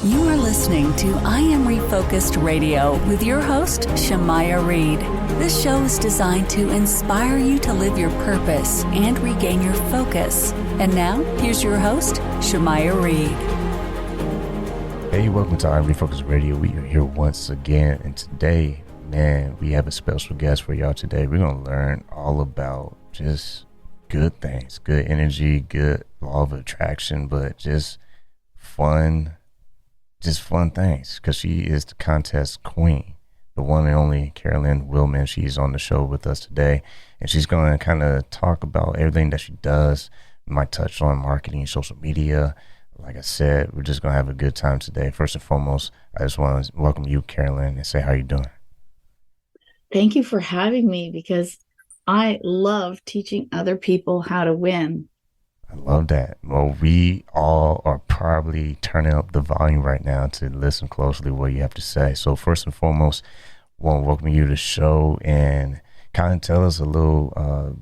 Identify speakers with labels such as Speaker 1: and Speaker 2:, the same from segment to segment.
Speaker 1: You are listening to I Am Refocused Radio with your host, Shamaya Reed. This show is designed to inspire you to live your purpose and regain your focus. And now, here's your host, Shamaya Reed.
Speaker 2: Hey, welcome to I Am Refocused Radio. We are here once again, and today, man, we have a special guest for y'all today. We're going to learn all about just good things, good energy, good law of attraction, but just fun things, because she is the contest queen, the one and only Carolyn Wilman. She's on the show with us today, and she's going to kind of talk about everything that she does. We might touch on marketing, social media. Like I said, we're just going to have a good time today. First and foremost, I just want to welcome you, Carolyn, and say how you doing.
Speaker 3: Thank you for having me, because I love teaching other people how to win.
Speaker 2: I love that. Well, we all are probably turning up the volume right now to listen closely to what you have to say. So first and foremost, I want to welcome you to the show and kind of tell us a little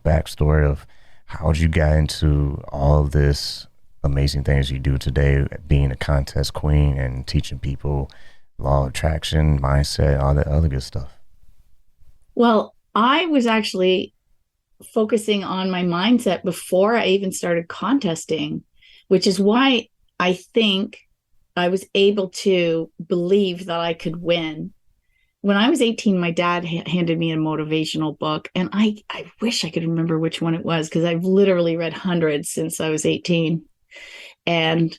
Speaker 2: backstory of how you got into all of this amazing things you do today, being a contest queen and teaching people law of attraction, mindset, all that other good stuff.
Speaker 3: Well, I was actually focusing on my mindset before I even started contesting, which is why I think I was able to believe that I could win. When I was 18, my dad handed me a motivational book, and I wish I could remember which one it was, because I've literally read hundreds since I was 18. And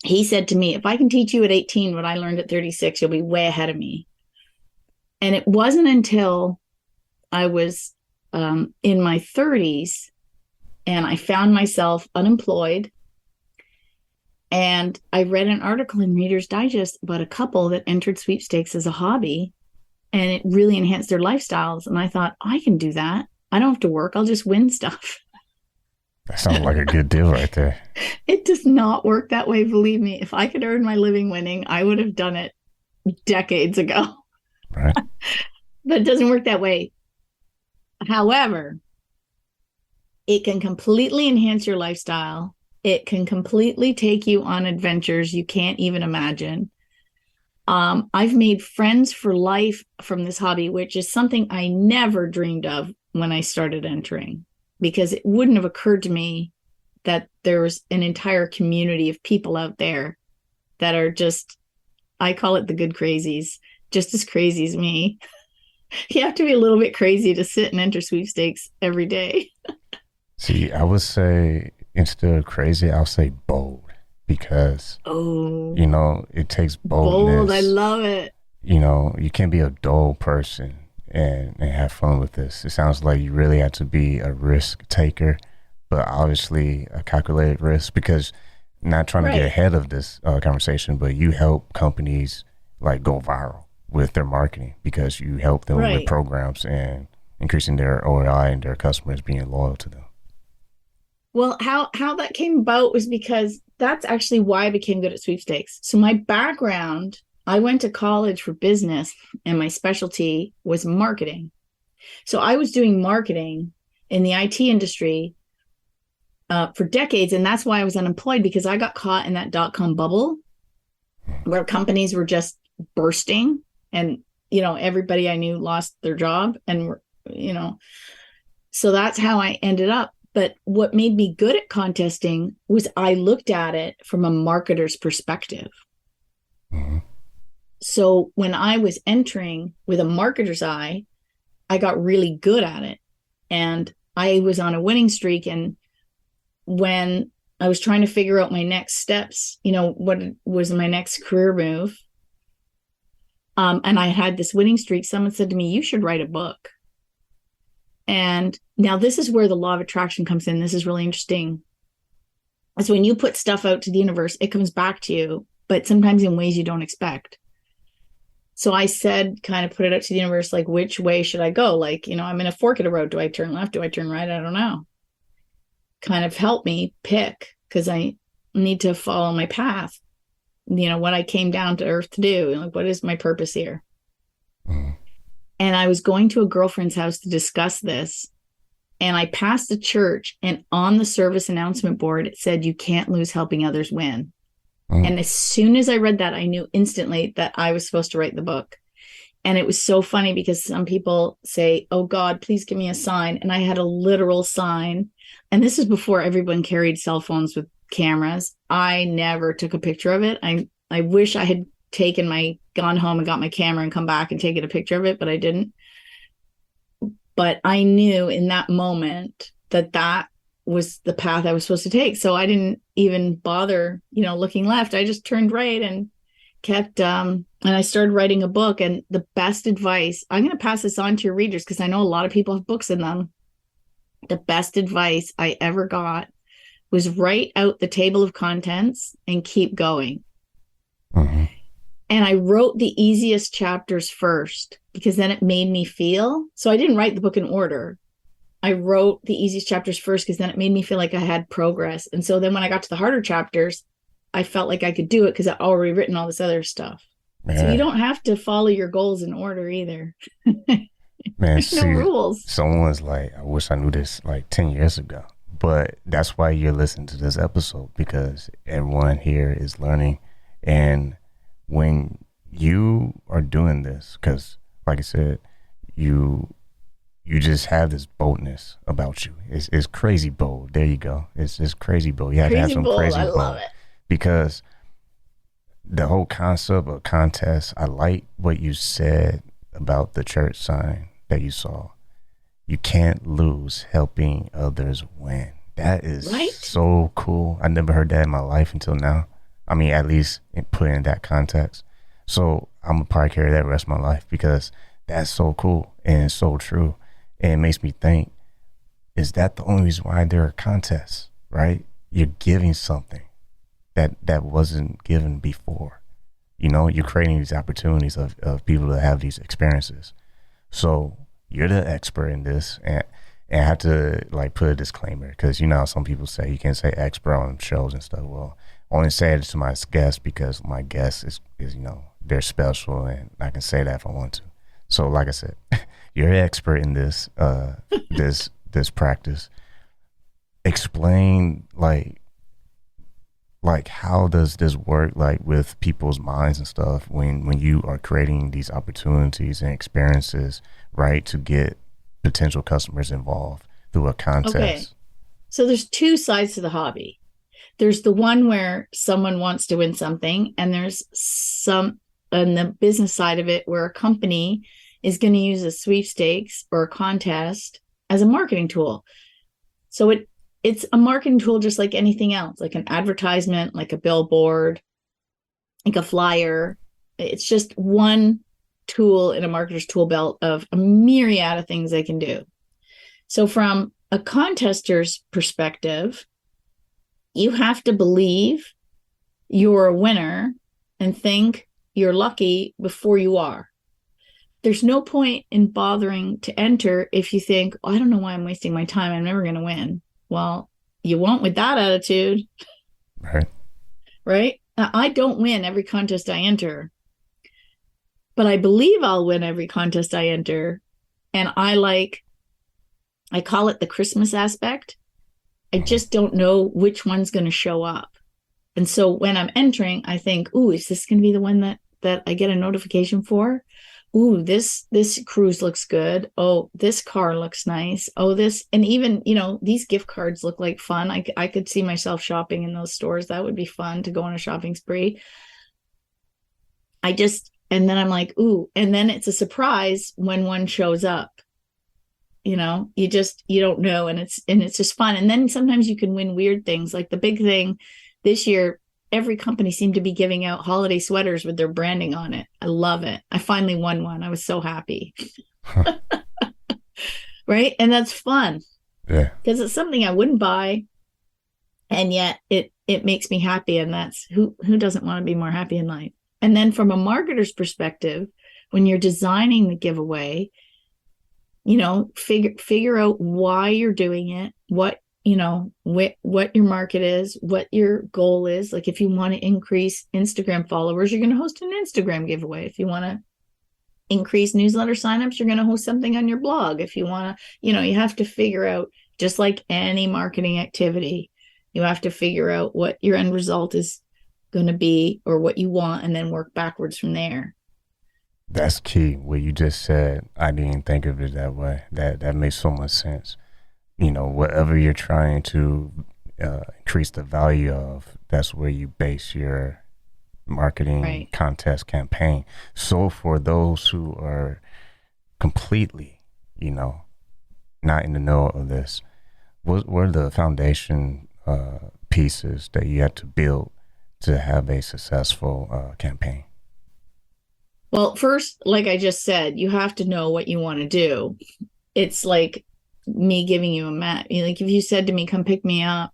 Speaker 3: he said to me, if I can teach you at 18 what I learned at 36, you'll be way ahead of me. And it wasn't until I was in my 30s and I found myself unemployed, and I read an article in Reader's Digest about a couple that entered sweepstakes as a hobby, and it really enhanced their lifestyles. And I thought, I can do that. I don't have to work. I'll just win stuff.
Speaker 2: That sounds like a good deal right there.
Speaker 3: It does not work that way. Believe me, if I could earn my living winning, I would have done it decades ago.
Speaker 2: Right.
Speaker 3: But it doesn't work that way. However, it can completely enhance your lifestyle. It can completely take you on adventures you can't even imagine. I've made friends for life from this hobby, which is something I never dreamed of when I started entering, because it wouldn't have occurred to me that there was an entire community of people out there that are just, I call it the good crazies, just as crazy as me. You have to be a little bit crazy to sit and enter sweepstakes every day.
Speaker 2: See, I would say instead of crazy, I'll say bold, because, it takes boldness.
Speaker 3: Bold, I love it.
Speaker 2: You can't be a dull person and have fun with this. It sounds like you really have to be a risk taker, but obviously a calculated risk, because not trying to get ahead of this conversation, but you help companies like go viral with their marketing, because you help them with programs and increasing their ROI and their customers being loyal to them.
Speaker 3: Well, how that came about was because that's actually why I became good at sweepstakes. So my background, I went to college for business, and my specialty was marketing. So I was doing marketing in the IT industry for decades, and that's why I was unemployed, because I got caught in that dot-com bubble where companies were just bursting, and everybody I knew lost their job, and so that's how I ended up. But what made me good at contesting was I looked at it from a marketer's perspective.
Speaker 2: Mm-hmm.
Speaker 3: So when I was entering with a marketer's eye, I got really good at it, and I was on a winning streak. And when I was trying to figure out my next steps, what was my next career move, and I had this winning streak, someone said to me, you should write a book. And now this is where the law of attraction comes in. This is really interesting. It's when you put stuff out to the universe, it comes back to you, but sometimes in ways you don't expect. So I said, kind of put it out to the universe, like, which way should I go? Like, I'm in a fork of the road. Do I turn left? Do I turn right? I don't know. Kind of help me pick, because I need to follow my path. What I came down to earth to do. Like, what is my purpose here?
Speaker 2: Mm-hmm.
Speaker 3: And I was going to a girlfriend's house to discuss this. And I passed a church, and on the service announcement board, it said, you can't lose helping others win. And as soon as I read that, I knew instantly that I was supposed to write the book. And it was so funny because some people say, oh God, please give me a sign. And I had a literal sign. And this is before everyone carried cell phones with cameras. I never took a picture of it. I wish I had gone home and got my camera and come back and taken a picture of it, but I didn't. But I knew in that moment that was the path I was supposed to take. So I didn't even bother, looking left. I just turned right and kept, and I started writing a book. And the best advice, I'm going to pass this on to your readers because I know a lot of people have books in them. The best advice I ever got was write out the table of contents and keep going.
Speaker 2: Mm-hmm.
Speaker 3: And I wrote the easiest chapters first because then it made me feel. So I didn't write the book in order. I wrote the easiest chapters first because then it made me feel like I had progress. And so then when I got to the harder chapters, I felt like I could do it because I'd already written all this other stuff. Man. So you don't have to follow your goals in order either.
Speaker 2: Man,
Speaker 3: There's no rules.
Speaker 2: Someone's like, I wish I knew this like 10 years ago. But that's why you're listening to this episode, because everyone here is learning. And when you are doing this, because like I said, you just have this boldness about you. It's crazy bold. There you go. It's just crazy bold. You have to have some crazy bold. I love it. Because the whole concept of contest, I like what you said about the church sign that you saw. You can't lose helping others win. That is right? So cool. I never heard that in my life until now. I mean, at least put in that context. So I'm going to probably carry that the rest of my life because that's so cool and so true. And it makes me think, is that the only reason why there are contests, right? You're giving something that wasn't given before. You're creating these opportunities of people to have these experiences. So you're the expert in this. And I have to like put a disclaimer because, some people say you can't say expert on shows and stuff. Well, I only say it to my guests because my guest is they're special and I can say that if I want to. So like I said, you're an expert in this, this practice. Explain like how does this work like with people's minds and stuff when you are creating these opportunities and experiences, right, to get potential customers involved through a contest? Okay.
Speaker 3: So there's two sides to the hobby. There's the one where someone wants to win something, and there's some on the business side of it where a company is going to use a sweepstakes or a contest as a marketing tool. So it's a marketing tool just like anything else, like an advertisement, like a billboard, like a flyer. It's just one tool in a marketer's tool belt of a myriad of things they can do. So from a contester's perspective, you have to believe you're a winner and think you're lucky before you are. There's no point in bothering to enter if you think, oh, I don't know why I'm wasting my time. I'm never going to win. Well, you won't with that attitude. Right? Now, I don't win every contest I enter, but I believe I'll win every contest I enter. And I call it the Christmas aspect. I just don't know which one's going to show up. And so when I'm entering, I think, ooh, is this going to be the one that I get a notification for? Ooh, this cruise looks good. Oh, this car looks nice. Oh, and even, these gift cards look like fun. I could see myself shopping in those stores. That would be fun to go on a shopping spree. And then I'm like, ooh, and then it's a surprise when one shows up. You don't know. And it's just fun. And then sometimes you can win weird things. Like the big thing this year, every company seemed to be giving out holiday sweaters with their branding on it. I love it. I finally won one. I was so happy. Right. And that's fun. Yeah. Because it's something I wouldn't buy. And yet it makes me happy. And that's who doesn't want to be more happy in life? And then from a marketer's perspective, when you're designing the giveaway, figure out why you're doing it, what your market is, what your goal is. Like if you want to increase Instagram followers, you're going to host an Instagram giveaway. If you want to increase newsletter signups, you're going to host something on your blog. If you want to, you have to figure out, just like any marketing activity, you have to figure out what your end result is going to be or what you want, and then work backwards from there.
Speaker 2: That's key. What you just said, I didn't even think of it that way. That makes so much sense. You know, whatever you're trying to increase the value of, that's where you base your marketing contest campaign. So for those who are completely, you know, not in the know of this, what are the foundation pieces that you have to build to have a successful campaign?
Speaker 3: Well, first, like I just said, you have to know what you want to do. It's like me giving you a map. Like if you said to me, come pick me up,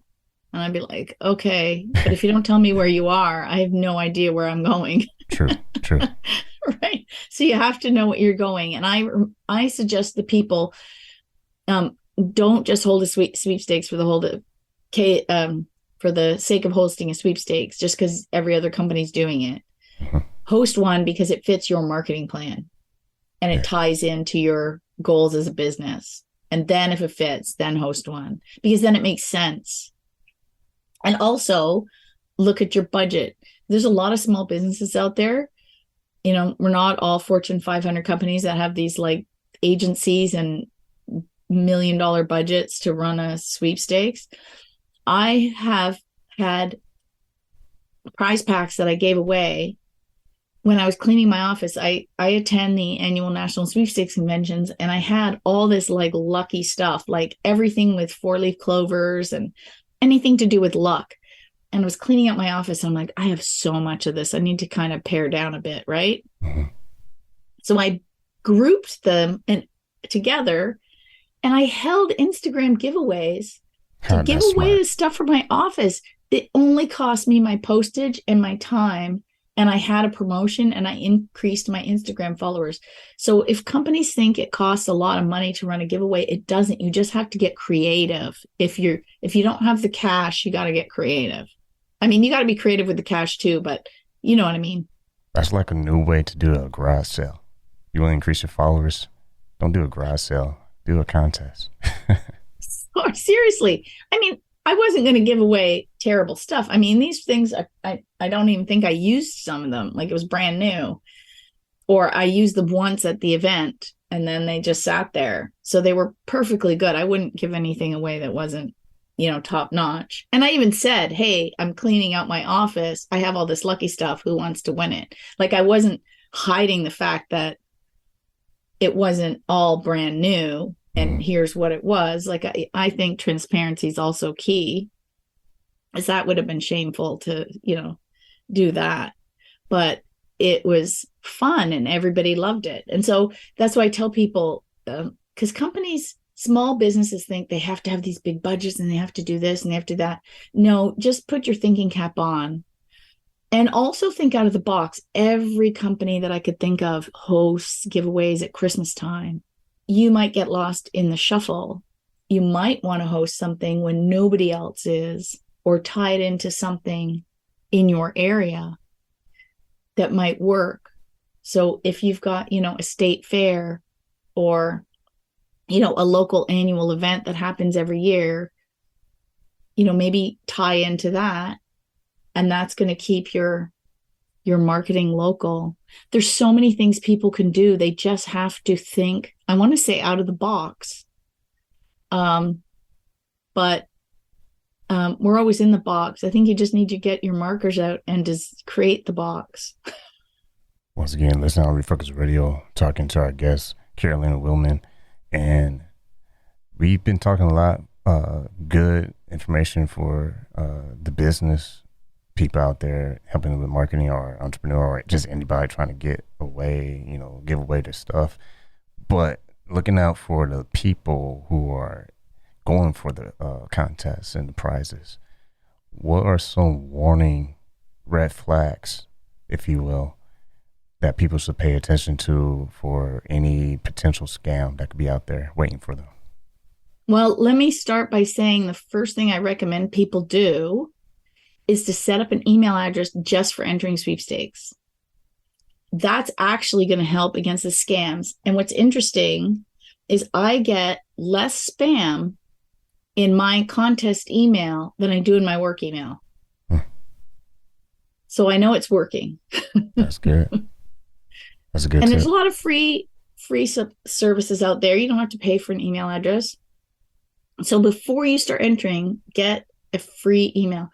Speaker 3: and I'd be like, okay. But if you don't tell me where you are, I have no idea where I'm going.
Speaker 2: True.
Speaker 3: Right. So you have to know what you're going. And I suggest the people, don't just hold a sweepstakes for the sake of hosting a sweepstakes, just because every other company's doing it.
Speaker 2: Mm-hmm.
Speaker 3: Host one because it fits your marketing plan and it ties into your goals as a business. And then if it fits, then host one, because then it makes sense. And also look at your budget. There's a lot of small businesses out there. You know, we're not all Fortune 500 companies that have these like agencies and $1 million budgets to run a sweepstakes. I have had prize packs that I gave away when I was cleaning my office. I attend the annual National Sweepstakes conventions, and I had all this like lucky stuff, like everything with 4-leaf clovers and anything to do with luck. And I was cleaning up my office, and I'm like, I have so much of this. I need to kind of pare down a bit, right?
Speaker 2: Mm-hmm.
Speaker 3: So I grouped them together, and I held Instagram giveaways to give away the stuff from my office. It only cost me my postage and my time. And I had a promotion, and I increased my Instagram followers. So if companies think it costs a lot of money to run a giveaway, it doesn't. You just have to get creative. If you don't have the cash, you got to get creative. I mean, you got to be creative with the cash too, but you know what I mean?
Speaker 2: That's like a new way to do a garage sale. You want to increase your followers? Don't do a garage sale. Do a contest.
Speaker 3: Seriously. I mean, I wasn't going to give away terrible stuff. I mean, these things, I don't even think I used some of them. Like it was brand new. Or I used them once at the event, and then they just sat there. So they were perfectly good. I wouldn't give anything away that wasn't, you know, top notch. And I even said, hey, I'm cleaning out my office. I have all this lucky stuff. Who wants to win it? Like I wasn't hiding the fact that it wasn't all brand new. And here's what it was. Like, I think transparency is also key, as that would have been shameful to, you know, do that. But it was fun and everybody loved it. And so that's why I tell people, because companies, small businesses think they have to have these big budgets and they have to do this and they have to do that. No, just put your thinking cap on. And also think out of the box. Every company that I could think of hosts giveaways at Christmas time. You might get lost in the shuffle. You might want to host something when nobody else is, or tie it into something in your area that might work. So if you've got, you know, a state fair or, you know, a local annual event that happens every year, you know, maybe tie into that, and that's going to keep your marketing local. There's so many things people can do. They just have to think, I want to say out of the box. But we're always in the box. I think you just need to get your markers out and just create the box.
Speaker 2: Once again, listen on Refocus Radio, talking to our guest, Carolyn Wilman. And we've been talking a lot, good information for the business people out there, helping them with marketing, or entrepreneur, or just anybody trying to get away, you know, give away their stuff. But looking out for the people who are going for the contests and the prizes, what are some warning red flags, if you will, that people should pay attention to for any potential scam that could be out there waiting for them?
Speaker 3: Well, let me start by saying the first thing I recommend people do is to set up an email address just for entering sweepstakes. That's actually going to help against the scams. And what's interesting is I get less spam in my contest email than I do in my work email. So I know it's working.
Speaker 2: That's good. That's a good
Speaker 3: And
Speaker 2: tip.
Speaker 3: there's a lot of free services out there. You don't have to pay for an email address. So before you start entering, get a free email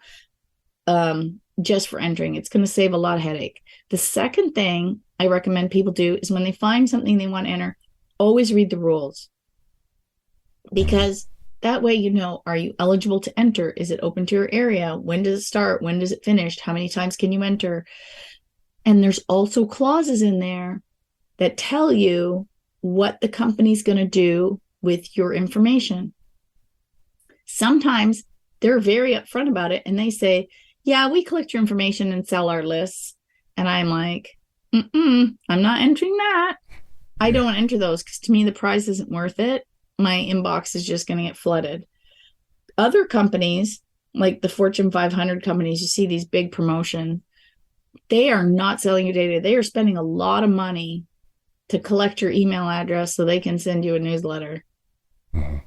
Speaker 3: just for entering. It's going to save a lot of headache. The second thing I recommend people do is when they find something they want to enter, always read the rules. Because that way, you know, are you eligible to enter? Is it open to your area? When does it start? When does it finish? How many times can you enter? And there's also clauses in there that tell you what the company's going to do with your information. Sometimes they're very upfront about it and they say, yeah, we collect your information and sell our lists. And I'm like, I'm not entering that. I don't want to enter those because to me, the price isn't worth it. My inbox is just going to get flooded. Other companies, like the Fortune 500 companies, you see these big promotion, they are not selling your data. They are spending a lot of money to collect your email address so they can send you a newsletter.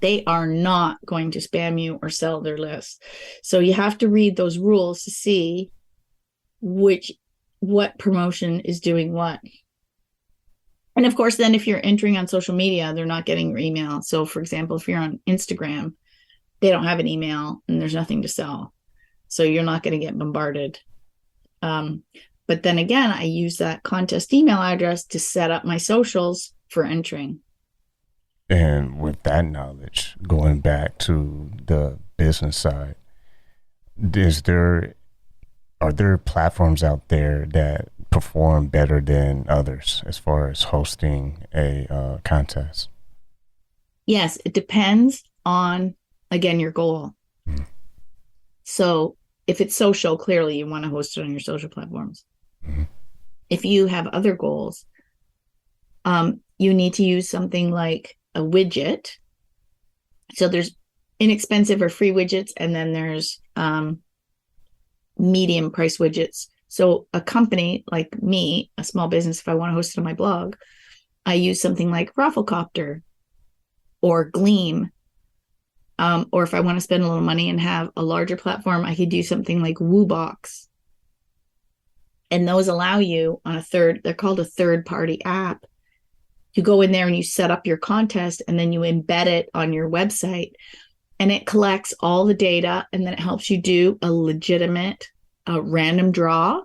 Speaker 3: They are not going to spam you or sell their list. So you have to read those rules to see what promotion is doing what. And of course, then if you're entering on social media, they're not getting your email. So for example, if you're on Instagram, they don't have an email and there's nothing to sell. So you're not going to get bombarded. But then again, I use that contest email address to set up my socials for entering.
Speaker 2: And with that knowledge, going back to the business side, are there platforms out there that perform better than others as far as hosting a contest?
Speaker 3: Yes, it depends on, again, your goal. So if it's social, clearly you want to host it on your social platforms. If you have other goals, you need to use something like a widget. So there's inexpensive or free widgets, and then there's medium price widgets. So a company like me, a small business, if I want to host it on my blog, I use something like Rafflecopter or Gleam. Or if I want to spend a little money and have a larger platform, I could do something like WooBox. And those allow you on they're called a third-party app. You go in there and you set up your contest and then you embed it on your website and it collects all the data and then it helps you do a legitimate random draw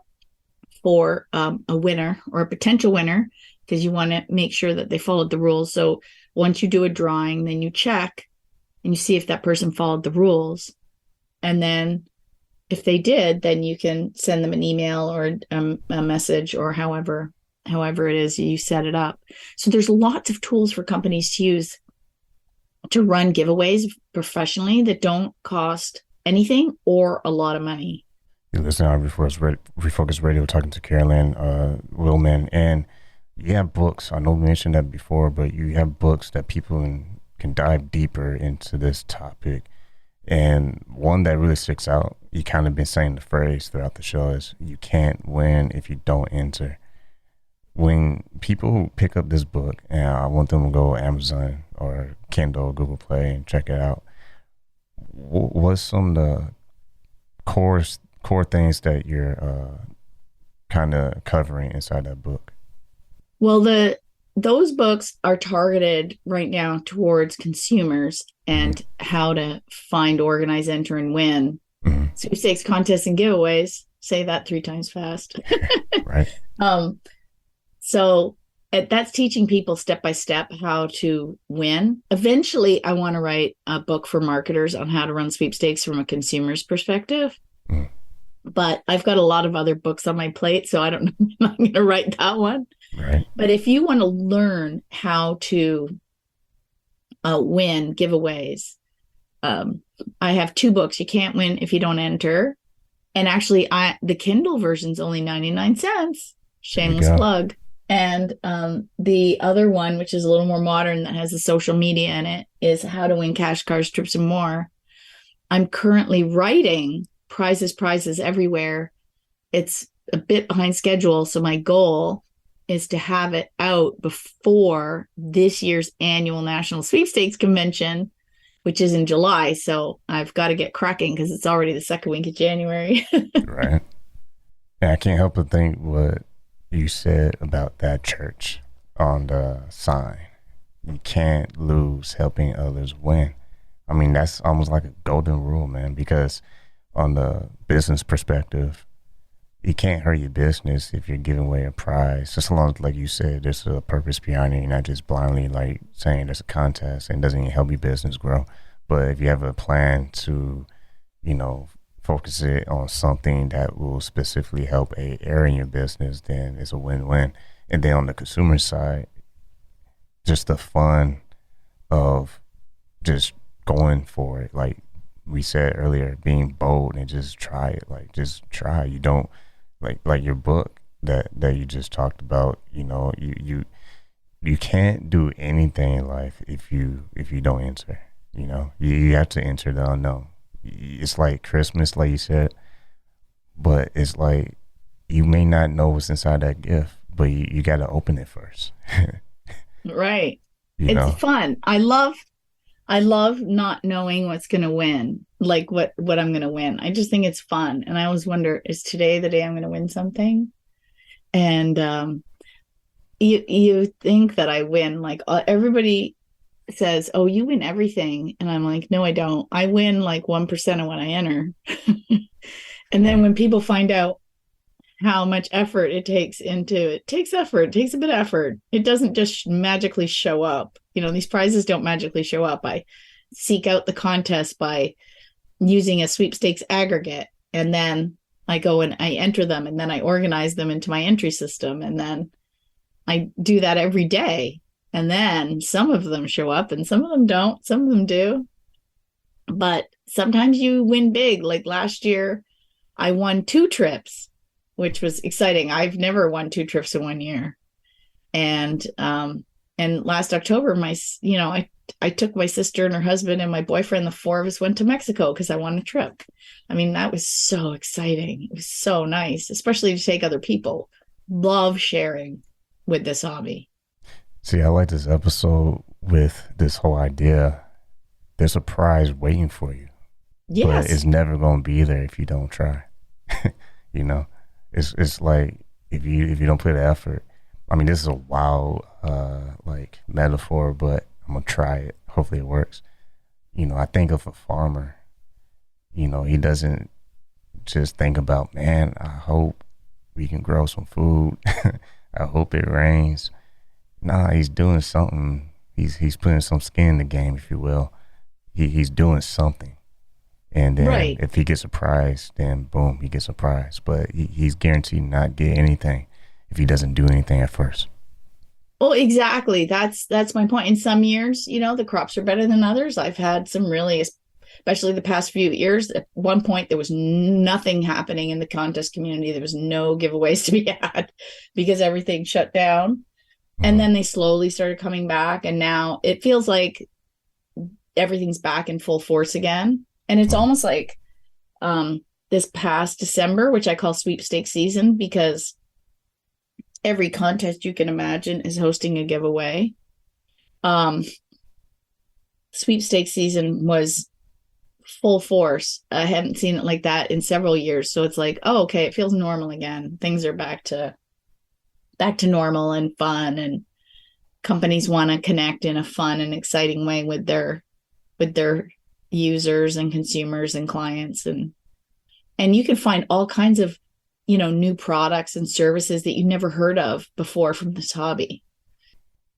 Speaker 3: for a winner or a potential winner because you want to make sure that they followed the rules. So once you do a drawing, then you check and you see if that person followed the rules. And then if they did, then you can send them an email or a message or however it is you set it up. So there's lots of tools for companies to use to run giveaways professionally that don't cost anything or a lot of money.
Speaker 2: You're listening to Refocus Radio, talking to Carolyn Wilman. And you have books. I know we mentioned that before, but you have books that people can dive deeper into this topic. And one that really sticks out, you kind of been saying the phrase throughout the show, is you can't win if you don't enter. When people pick up this book, and I want them to go Amazon or Kindle, Google Play, and check it out, what's some of the core things that you're kind of covering inside that book?
Speaker 3: Well, those books are targeted right now towards consumers and how to find, organize, enter, and win. Sweepstakes, contests, and giveaways. Say that 3 times fast.
Speaker 2: Right.
Speaker 3: So that's teaching people step by step how to win. Eventually, I want to write a book for marketers on how to run sweepstakes from a consumer's perspective. But I've got a lot of other books on my plate, so I don't know if I'm going to write that one.
Speaker 2: Right.
Speaker 3: But if you want to learn how to win giveaways, I have 2 books. You can't win if you don't enter. And actually, the Kindle version's only 99 cents. Shameless plug. And the other one, which is a little more modern, that has the social media in it, is How to Win Cash, Cars, Trips, and More. I'm currently writing prizes everywhere. It's a bit behind schedule. So my goal is to have it out before this year's annual National Sweepstakes Convention, which is in July. So I've got to get cracking because it's already the second week of January.
Speaker 2: Right. And I can't help but think what you said about that church on the sign. You can't lose helping others win. I mean, that's almost like a golden rule, man, because on the business perspective, you can't hurt your business if you're giving away a prize. Just as long as, like you said, there's a purpose behind it. You're not just blindly like saying there's a contest and doesn't even help your business grow. But if you have a plan to, you know, focus it on something that will specifically help a area in your business, then it's a win-win. And then on the consumer side, just the fun of just going for it. Like we said earlier, being bold and just try it. Like just try. You don't like your book that you just talked about. You know, you can't do anything in life if you don't enter. You know, you have to enter the unknown. It's like Christmas, like you said, but it's like you may not know what's inside that gift, but you got to open it first.
Speaker 3: Right.
Speaker 2: You
Speaker 3: It's
Speaker 2: know?
Speaker 3: fun. I love not knowing what's going to win, like what I'm going to win. I just think it's fun. And I always wonder, is today the day I'm going to win something? And you think that I win, like everybody says, oh, you win everything. And I'm like, no, I don't. I win like 1% of when I enter. And then when people find out how much effort it takes it takes effort, it takes a bit of effort. It doesn't just magically show up. You know, these prizes don't magically show up. I seek out the contest by using a sweepstakes aggregate. And then I go and I enter them, and then I organize them into my entry system. And then I do that every day. And then some of them show up and some of them don't. Some of them do. But sometimes you win big. Like last year, I won 2 trips, which was exciting. I've never won 2 trips in 1 year. And last October, I took my sister and her husband and my boyfriend, the 4 of us went to Mexico because I won a trip. I mean, that was so exciting. It was so nice, especially to take other people. Love sharing with this hobby.
Speaker 2: See, I like this episode with this whole idea. There's a prize waiting for you,
Speaker 3: Yes.
Speaker 2: but it's never going to be there if you don't try. You know, it's like if you don't put the effort. I mean, this is a wild like metaphor, but I'm gonna try it. Hopefully, it works. You know, I think of a farmer. You know, he doesn't just think about, man, I hope we can grow some food. I hope it rains. Nah, he's doing something. He's putting some skin in the game, if you will. He's doing something. And then
Speaker 3: Right.
Speaker 2: if he gets a prize, then boom, he gets a prize. But he's guaranteed not get anything if he doesn't do anything at first.
Speaker 3: Well, exactly. That's my point. In some years, the crops are better than others. I've had some really, especially the past few years. At one point, there was nothing happening in the contest community. There was no giveaways to be had because everything shut down. And then they slowly started coming back. And now it feels like everything's back in full force again. And it's almost like this past December, which I call sweepstakes season, because every contest you can imagine is hosting a giveaway. Sweepstakes season was full force. I hadn't seen it like that in several years. So it's like, oh, okay, it feels normal again. Things are back to normal and fun, and companies want to connect in a fun and exciting way with their users and consumers and clients, and you can find all kinds of new products and services that you never heard of before from this hobby.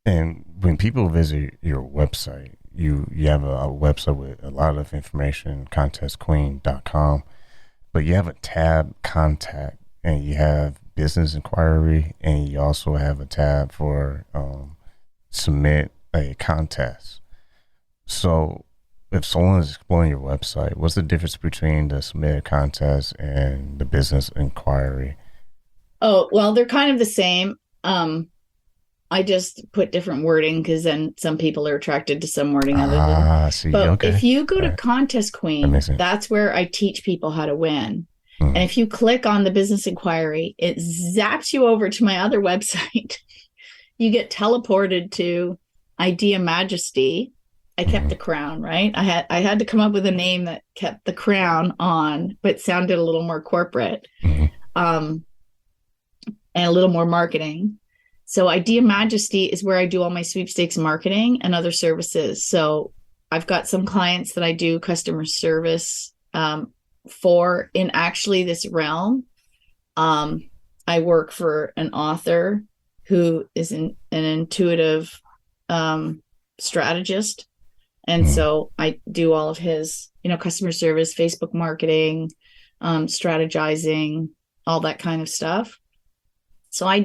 Speaker 2: And when people visit your website, you have a website with a lot of information, contestqueen.com, but you have a tab, contact, and you have business inquiry, and you also have a tab for submit a contest. So if someone is exploring your website, what's the difference between the submit a contest and the business inquiry?
Speaker 3: Oh, well, they're kind of the same. I just put different wording because then some people are attracted to some wording other than.
Speaker 2: See,
Speaker 3: But
Speaker 2: okay.
Speaker 3: if you go to
Speaker 2: Right.
Speaker 3: Contest Queen,
Speaker 2: makes sense.
Speaker 3: that's where I teach people how to win.
Speaker 2: Mhm.
Speaker 3: And if you click on the business inquiry, it zaps you over to my other website. You get teleported to Idea Majesty. I kept the crown, right? I had to come up with a name that kept the crown on, but sounded a little more corporate.
Speaker 2: Mhm.
Speaker 3: and a little more marketing. So Idea Majesty is where I do all my sweepstakes marketing and other services. So I've got some clients that I do customer service for in actually this realm. I work for an author who is an intuitive strategist. And so I do all of his, customer service, Facebook marketing, strategizing, all that kind of stuff. So I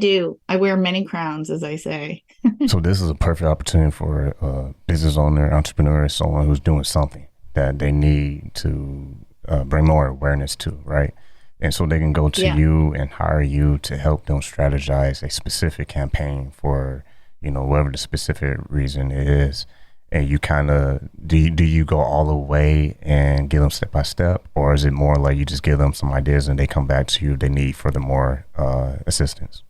Speaker 3: wear many crowns, as I say.
Speaker 2: So this is a perfect opportunity for a business owner, entrepreneur, someone who's doing something that they need to bring more awareness to, right? And so they can go to you and hire you to help them strategize a specific campaign for, whatever the specific reason it is. And you kind of, do you go all the way and give them step by step? Or is it more like you just give them some ideas and they come back to you, they need further more assistance?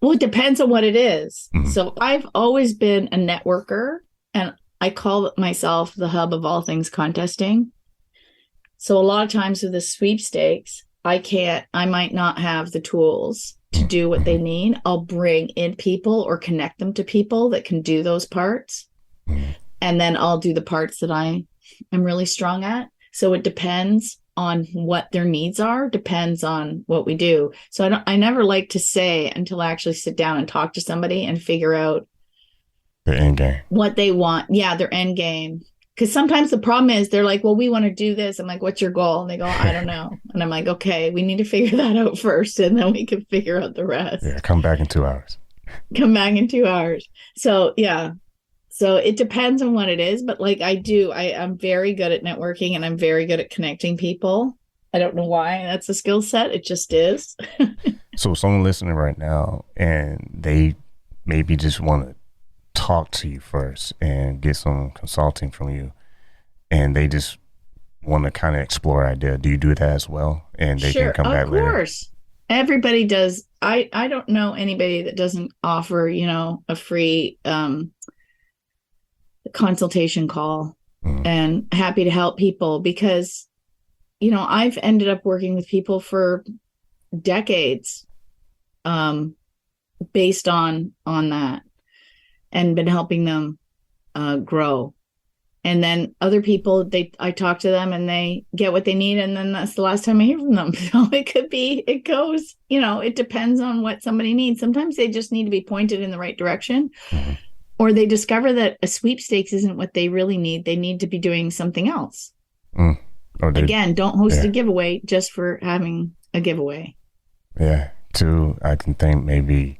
Speaker 3: Well, it depends on what it is. Mm-hmm. So I've always been a networker, and I call myself the hub of all things contesting. So a lot of times with the sweepstakes, I might not have the tools to do what they need. I'll bring in people or connect them to people that can do those parts. And then I'll do the parts that I am really strong at. So it depends on what their needs are, depends on what we do. So I never like to say until I actually sit down and talk to somebody and figure out
Speaker 2: their end game,
Speaker 3: what they want. Yeah, their end game. Because sometimes the problem is they're like, well, we want to do this. I'm like, what's your goal? And they go, I don't know. And I'm like, okay, we need to figure that out first, and then we can figure out the rest.
Speaker 2: Yeah, come back in 2 hours.
Speaker 3: Come back in 2 hours. So, yeah. So it depends on what it is. But like I'm very good at networking, and I'm very good at connecting people. I don't know why that's a skill set. It just is.
Speaker 2: So someone listening right now, and they maybe just want to talk to you first and get some consulting from you, and they just want to kind of explore idea. Do you do that as well? And they can come back later. Of course.
Speaker 3: Everybody does. I don't know anybody that doesn't offer, a free consultation call, and happy to help people because, I've ended up working with people for decades based on that, and been helping them grow. And then other people, I talk to them and they get what they need, and then that's the last time I hear from them. So it goes, it depends on what somebody needs. Sometimes they just need to be pointed in the right direction, or they discover that a sweepstakes isn't what they really need. They need to be doing something else. Again, don't host a giveaway just for having a giveaway.
Speaker 2: Yeah. Two, I can think maybe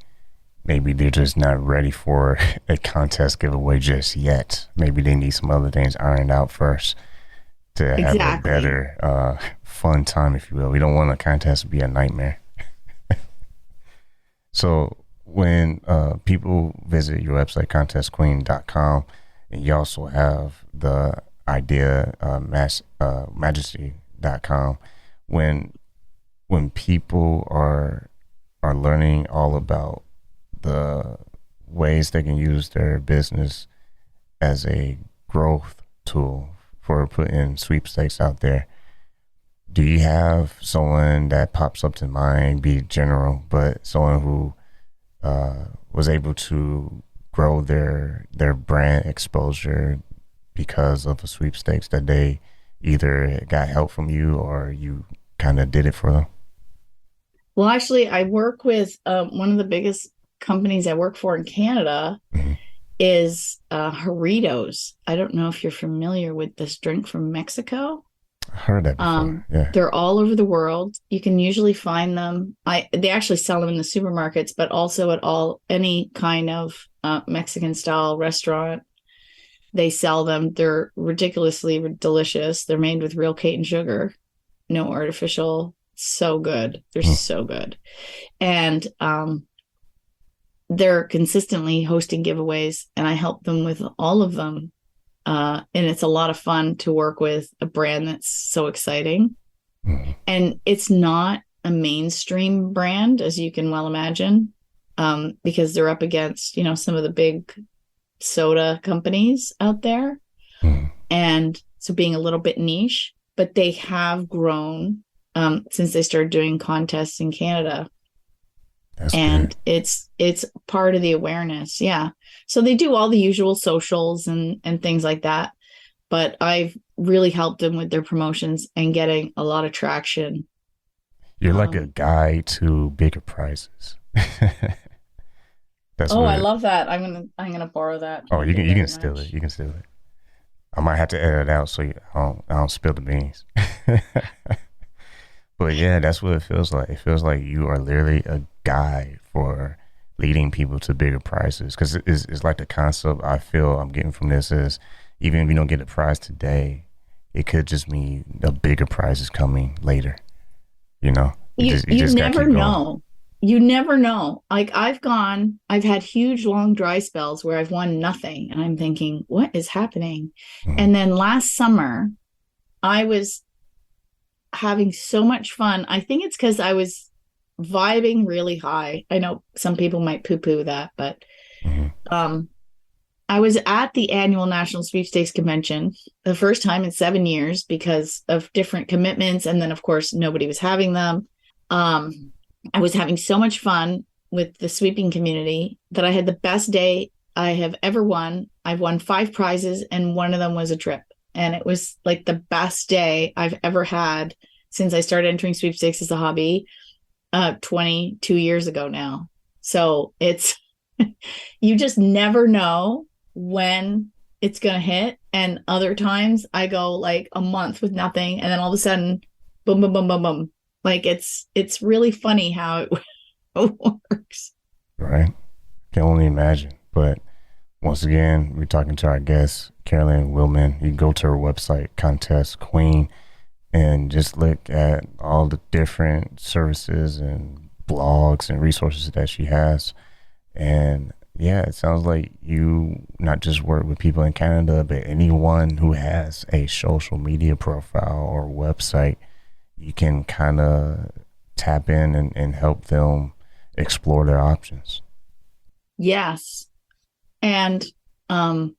Speaker 2: they're just not ready for a contest giveaway just yet. Maybe they need some other things ironed out first to have a better fun time, if you will. We don't want a contest to be a nightmare. So when people visit your website, contestqueen.com, and you also have the idea majesty.com, when people are learning all about the ways they can use their business as a growth tool for putting sweepstakes out there, do you have someone that pops up to mind, be general, but someone who was able to grow their brand exposure because of the sweepstakes, that they either got help from you or you kind of did it for them?
Speaker 3: Well, actually, I work with one of the biggest companies I work for in Canada is Jarritos. I don't know if you're familiar with this drink from Mexico.
Speaker 2: I heard that before. Yeah.
Speaker 3: They're all over the world. You can usually find them. They actually sell them in the supermarkets, but also at any kind of Mexican style restaurant. They sell them. They're ridiculously delicious. They're made with real cane sugar, no artificial. So good. They're so good. And they're consistently hosting giveaways, and I help them with all of them. And it's a lot of fun to work with a brand that's so exciting. And it's not a mainstream brand, as you can well imagine, because they're up against, some of the big soda companies out there. And so being a little bit niche, but they have grown since they started doing contests in Canada.
Speaker 2: That's
Speaker 3: And
Speaker 2: good.
Speaker 3: it's part of the awareness. Yeah. So they do all the usual socials and things like that, but I've really helped them with their promotions and getting a lot of traction.
Speaker 2: You're like a
Speaker 3: Um,
Speaker 2: guide to bigger prizes. That's
Speaker 3: oh, I
Speaker 2: what.
Speaker 3: love that. I'm gonna borrow that.
Speaker 2: Oh,
Speaker 3: Thank you
Speaker 2: you can
Speaker 3: very
Speaker 2: steal it.
Speaker 3: much.
Speaker 2: You can steal it. I might have to edit it out so I don't spill the beans. But yeah, that's what it feels like. It feels like you are literally a guide for leading people to bigger prizes. Because it's like the concept I feel I'm getting from this is even if you don't get a prize today, it could just mean a bigger prize is coming later. You know, you
Speaker 3: You
Speaker 2: just gotta
Speaker 3: never
Speaker 2: keep going.
Speaker 3: know. You never know. Like I've had huge long dry spells where I've won nothing and I'm thinking, what is happening?
Speaker 2: Mhm.
Speaker 3: And then last summer, I was having so much fun. I think it's because I was vibing really high. I know some people might poo-poo that, but
Speaker 2: Mhm.
Speaker 3: um I was at the annual National Sweepstakes Convention the first time in 7 years because of different commitments. And then, of course, nobody was having them. Um, I was having so much fun with the sweeping community that I had the best day I have ever won. I've won 5 prizes, and one of them was a trip. And it was like the best day I've ever had since I started entering sweepstakes as a hobby 22 years ago now. So it's, you just never know when it's going to hit. And other times I go like a month with nothing. And then all of a sudden, boom, boom, boom, boom, boom. Like it's really funny how it works.
Speaker 2: Right? Can only imagine. But once again, we're talking to our guest, Carolyn Wilman. You can go to her website, Contest Queen, and just look at all the different services and blogs and resources that she has. And yeah, it sounds like you not just work with people in Canada, but anyone who has a social media profile or website, you can kind of tap in and help them explore their options.
Speaker 3: Yes. And um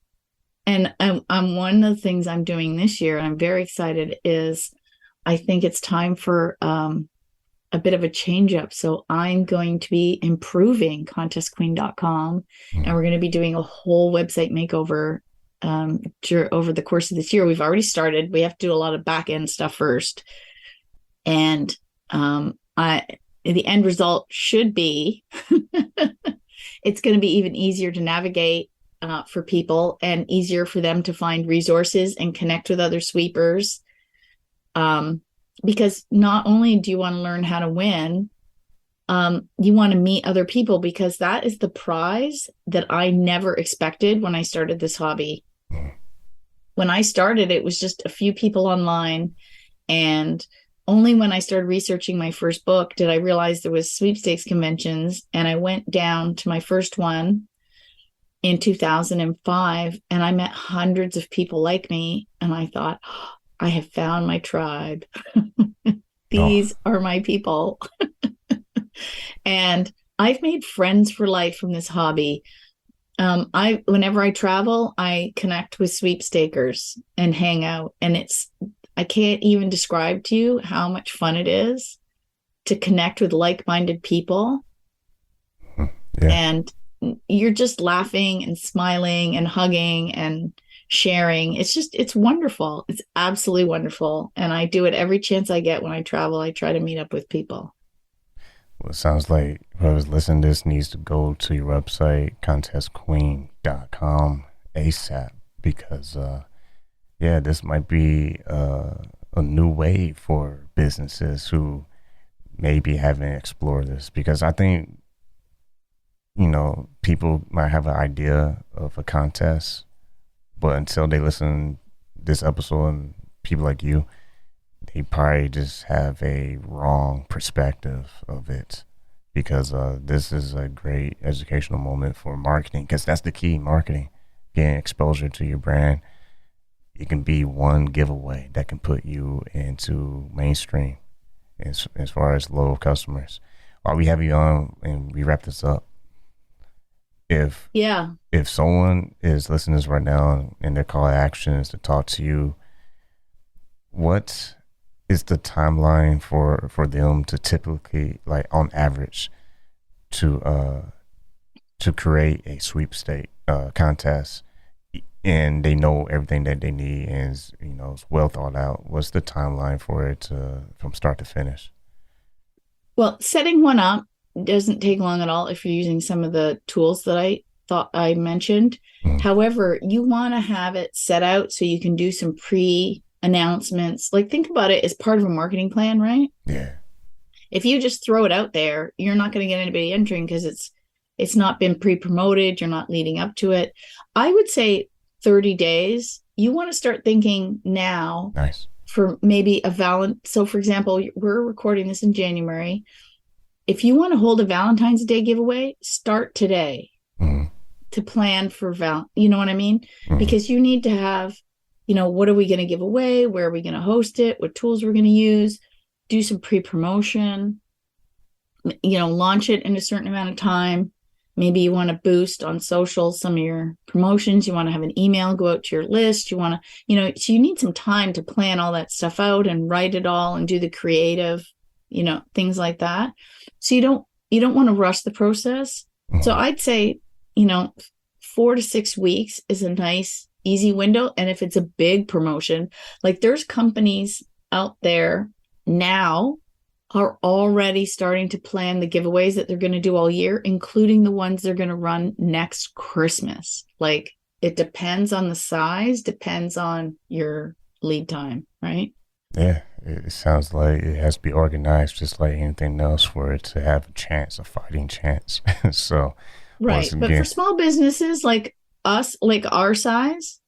Speaker 3: I'm one of the things I'm doing this year, and I'm very excited, is I think it's time for a bit of a change up. So I'm going to be improving contestqueen.com, and
Speaker 2: Mm.
Speaker 3: we're going to be doing a whole website makeover over the course of this year. We've already started. We have to do a lot of back end stuff first. And I the end result should be it's going to be even easier to navigate for people and easier for them to find resources and connect with other sweepers. Um, because not only do you want to learn how to win, you want to meet other people, because that is the prize that I never expected when I started this hobby. When I started, it was just a few people online, and only when I started researching my first book did I realize there was sweepstakes conventions, and I went down to my first one in 2005, and I met hundreds of people like me, and I thought, oh, I have found my tribe.
Speaker 2: Oh,
Speaker 3: These are my people. And I've made friends for life from this hobby. I whenever I travel, I connect with sweepstakers and hang out, and I can't even describe to you how much fun it is to connect with like-minded people.
Speaker 2: yeah.
Speaker 3: And you're just laughing and smiling and hugging and sharing. It's wonderful. It's absolutely wonderful. And I do it every chance I get when I travel. I try to meet up with people.
Speaker 2: Well, it sounds like whoever's listening to this needs to go to your website, contestqueen.com ASAP, because yeah, this might be a new way for businesses who maybe haven't explored this. Because I think, people might have an idea of a contest, but until they listen this episode and people like you, they probably just have a wrong perspective of it. Because this is a great educational moment for marketing, because that's the key: marketing, getting exposure to your brand. It can be one giveaway that can put you into mainstream as far as loyal customers. While we have you on and we wrap this up, if
Speaker 3: Yeah.
Speaker 2: if someone is listening to this right now and their call to action is to talk to you, what is the timeline for them to typically, like on average, to create a sweepstake contest, and they know everything that they need, and it's well thought out. What's the timeline for it from start to finish?
Speaker 3: Well, setting one up doesn't take long at all if you're using some of the tools that I thought I mentioned. However, you want to have it set out so you can do some pre-announcements. Like, think about it as part of a marketing plan, right?
Speaker 2: Yeah.
Speaker 3: If you just throw it out there, you're not going to get anybody entering because it's not been pre-promoted. You're not leading up to it. I would say 30 days. You want to start thinking now.
Speaker 2: Nice.
Speaker 3: For maybe so for example, we're recording this in January. If you want to hold a Valentine's Day giveaway, start today to plan for you know what I mean? Because you need to have, what are we going to give away? Where are we going to host it? What tools we're going to use? Do some pre-promotion, launch it in a certain amount of time. Maybe you want to boost on social some of your promotions. You want to have an email go out to your list. You want to, so you need some time to plan all that stuff out and write it all and do the creative, things like that. So you don't want to rush the process. So I'd say, 4 to 6 weeks is a nice, easy window. And if it's a big promotion, like there's companies out there now are already starting to plan the giveaways that they're going to do all year, including the ones they're going to run next Christmas. Like, it depends on the size, depends on your lead time, right?
Speaker 2: Yeah, it sounds like it has to be organized just like anything else for it to have a fighting chance. So,
Speaker 3: right. But for small businesses like us, like our size,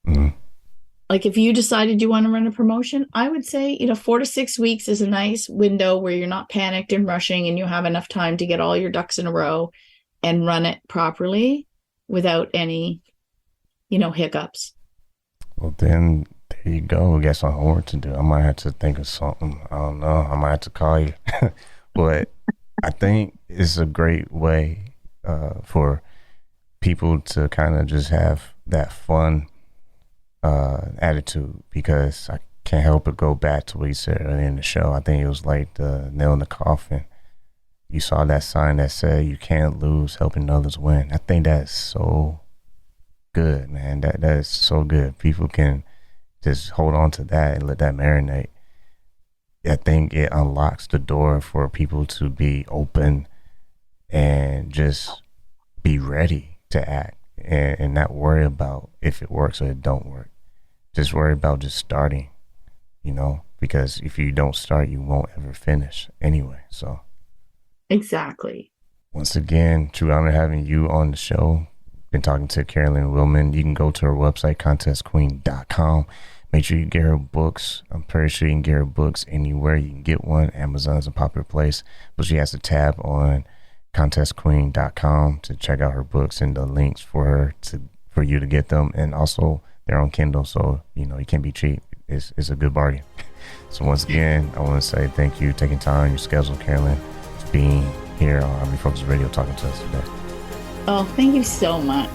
Speaker 3: like if you decided you want to run a promotion, I would say, 4 to 6 weeks is a nice window where you're not panicked and rushing and you have enough time to get all your ducks in a row and run it properly without any, hiccups.
Speaker 2: Well, then there you go. I guess I have homework to do. I might have to think of something. I don't know. I might have to call you. But I think it's a great way for people to kind of just have that fun attitude, because I can't help but go back to what you said earlier in the show. I think it was like the nail in the coffin. You saw that sign that said you can't lose helping others win. I think that's so good, man. That is so good. People can just hold on to that and let that marinate. I think it unlocks the door for people to be open and just be ready to act and not worry about if it works or it don't work. Just worry about just starting, because if you don't start, you won't ever finish anyway. So
Speaker 3: exactly.
Speaker 2: Once again, true honor having you on the show. Been talking to Carolyn Wilman. You can go to her website, contestqueen.com. Make sure you get her books. I'm pretty sure you can get her books anywhere you can get one. Amazon's a popular place, but she has a tab on contestqueen.com to check out her books and the links for you to get them. And also, they're on Kindle, so you can't be cheap. It's a good bargain. So once again, I want to say thank you taking time on your schedule, Carolyn, for being here on Refocus Radio talking to us today.
Speaker 3: Oh, thank you so much.